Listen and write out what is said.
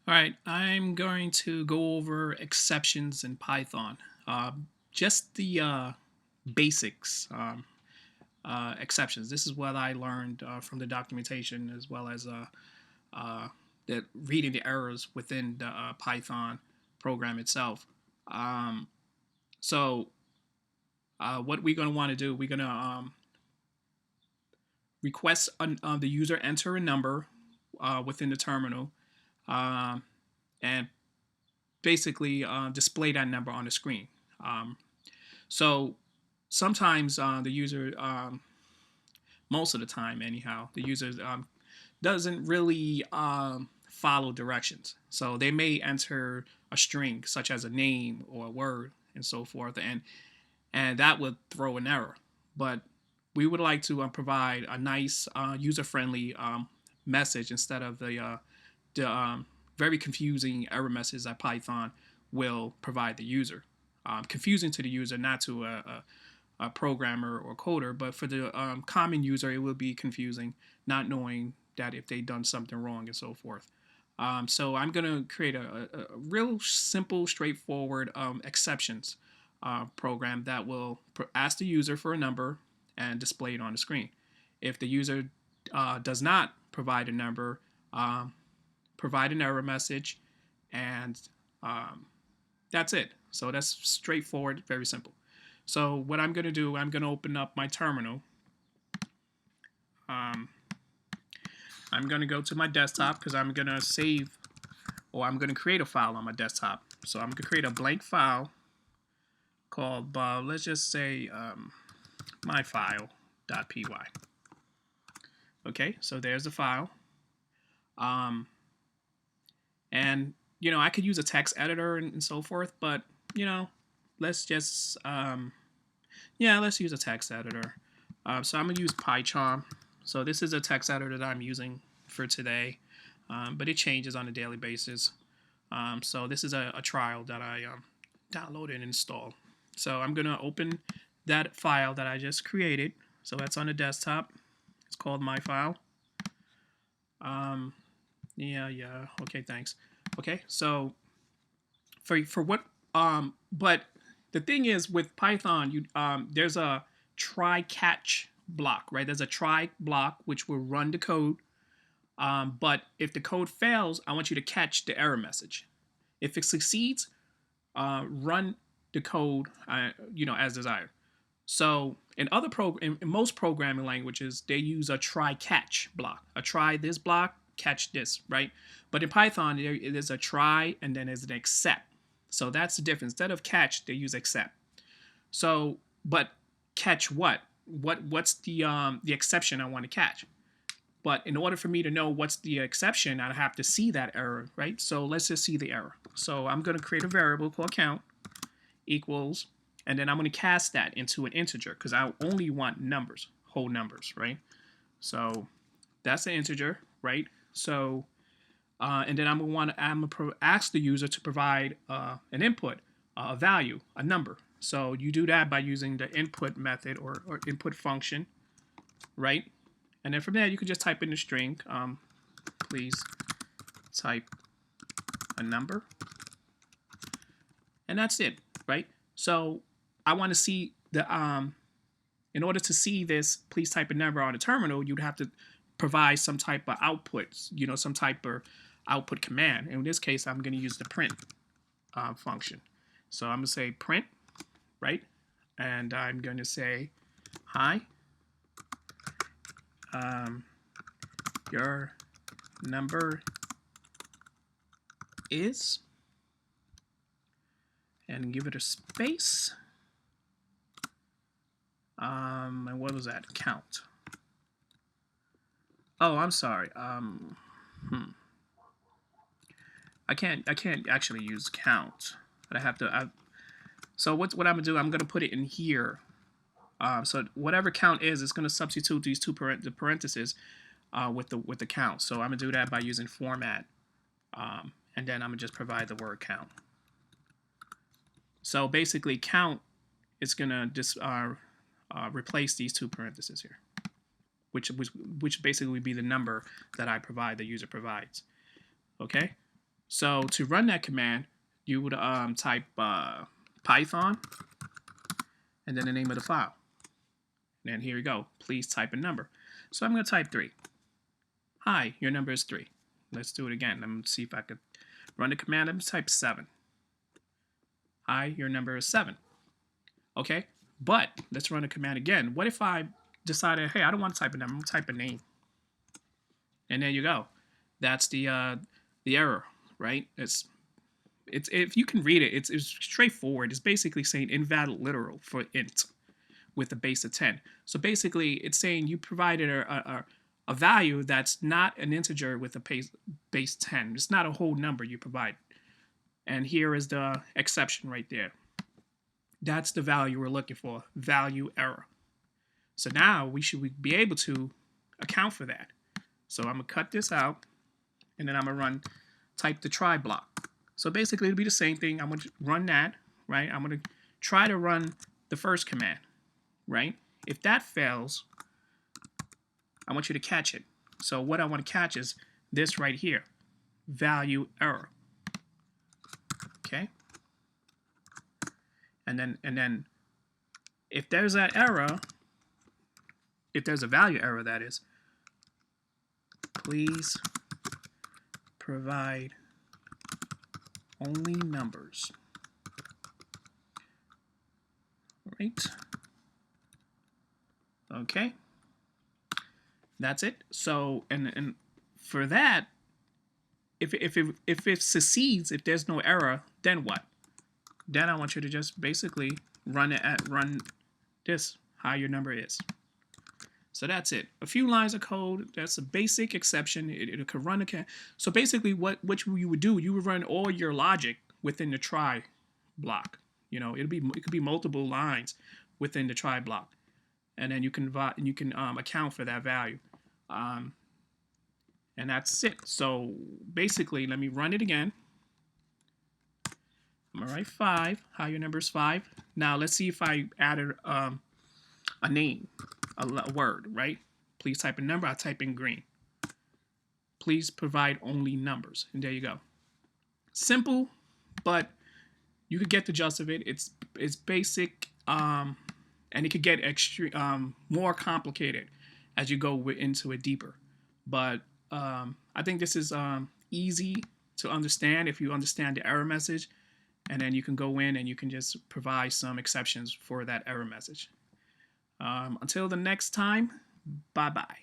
All right, I'm going to go over exceptions in Python. Just the basics exceptions. This is what I learned from the documentation as well as uh, reading the errors within the Python program itself. Um, so what we're going to want to do, we're going to request the user enter a number within the terminal um, and basically display that number on the screen. Um, so sometimes the user, most of the time anyhow, the user doesn't really follow directions. So they may enter a string such as a name or a word and so forth, and that would throw an error. But we would like to provide a nice user-friendly message instead of the very confusing error message that Python will provide the user. Confusing to the user, not to a programmer or coder, but for the common user, it will be confusing, not knowing that if they've done something wrong and so forth. So I'm going to create a real simple, straightforward exceptions program that will ask the user for a number and display it on the screen. If the user does not provide a number, provide an error message, and um, that's it. So that's straightforward, very simple. So what I'm going to do, I'm going to open up my terminal. Um, I'm going to go to my desktop because I'm going to save, or I'm going to create a file on my desktop. So I'm going to create a blank file called, let's just say, myfile.py. Okay, so there's the file. Um, and, I could use a text editor and so forth, but, let's just, let's use a text editor. So I'm going to use PyCharm. So this is a text editor that I'm using for today, but it changes on a daily basis. So this is a trial that I download and install. So I'm going to open that file that I just created. So that's on the desktop. It's called my file. Yeah. Okay, thanks. Okay, so for what but the thing is with Python, you there's a try catch block, right? There's a try block which will run the code. But if the code fails, I want you to catch the error message. If it succeeds, run the code, as desired. So in most programming languages, they use a try catch block. A try this block, catch this, right? But in Python, it is a try and then there's an accept. So that's the difference. Instead of catch, they use accept. So, but catch what? What's the exception I want to catch? But in order for me to know what's the exception, I have to see that error, right? So let's just see the error. So I'm going to create a variable called count equals, and then I'm going to cast that into an integer because I only want numbers, whole numbers, right? So that's an integer, right? So, and then I'm going to ask the user to provide an input, a value, a number. So you do that by using the input method or input function, right? And then from there, you can just type in the string. Please type a number. And that's it, right? So I want to see in order to see this, please type a number on the terminal, you'd have to provide some type of output, some type of output command. In this case, I'm going to use the print function. So I'm going to say print, right? And I'm going to say, hi, your number is, and give it a space. And what was that? Count. Oh, I'm sorry. I can't actually use count, but I have to. So what I'm gonna do? I'm gonna put it in here. So whatever count is, it's gonna substitute these the parentheses with the count. So I'm gonna do that by using format, and then I'm gonna just provide the word count. So basically, count is gonna just replace these two parentheses here, which basically would be the number that I provide, the user provides. Okay. So to run that command, you would type Python and then the name of the file. And then here we go. Please type a number. So I'm going to type 3. Hi, your number is 3. Let's do it again. Let me see if I could run the command. Let me type 7. Hi, your number is 7. Okay, but let's run the command again. What if I decided, hey, I don't want to type a number. I'm going to type a name. And there you go. That's the error, right? It's if you can read it, it's straightforward. It's basically saying invalid literal for int with a base of 10. So basically, it's saying you provided a value that's not an integer with a base 10. It's not a whole number you provide. And here is the exception right there. That's the value we're looking for, value error. So now we should be able to account for that. So I'm going to cut this out, and then I'm going to type the try block. So basically, it'll be the same thing. I'm going to run that, right? I'm going to try to run the first command, right? If that fails, I want you to catch it. So what I want to catch is this right here, value error. Okay? And then if there's that error, if there's a value error, that is, please provide only numbers. Right? Okay. That's it. So and for that, if it succeeds, if there's no error, then what? Then I want you to just basically run this, how your number is. So that's it. A few lines of code. That's a basic exception. It could run a So basically, what you would do, you would run all your logic within the try block. You know, it could be multiple lines within the try block, and then you can account for that value, and that's it. So basically, let me run it again. I'm gonna write 5. How your number is 5. Now let's see if I added a name, a word, right? Please type a number. I type in green. Please provide only numbers, and there you go. Simple, but you could get the gist of it. It's basic, and it could get more complicated as you go into it deeper. But I think this is easy to understand if you understand the error message, and then you can go in and you can just provide some exceptions for that error message. Until the next time, bye-bye.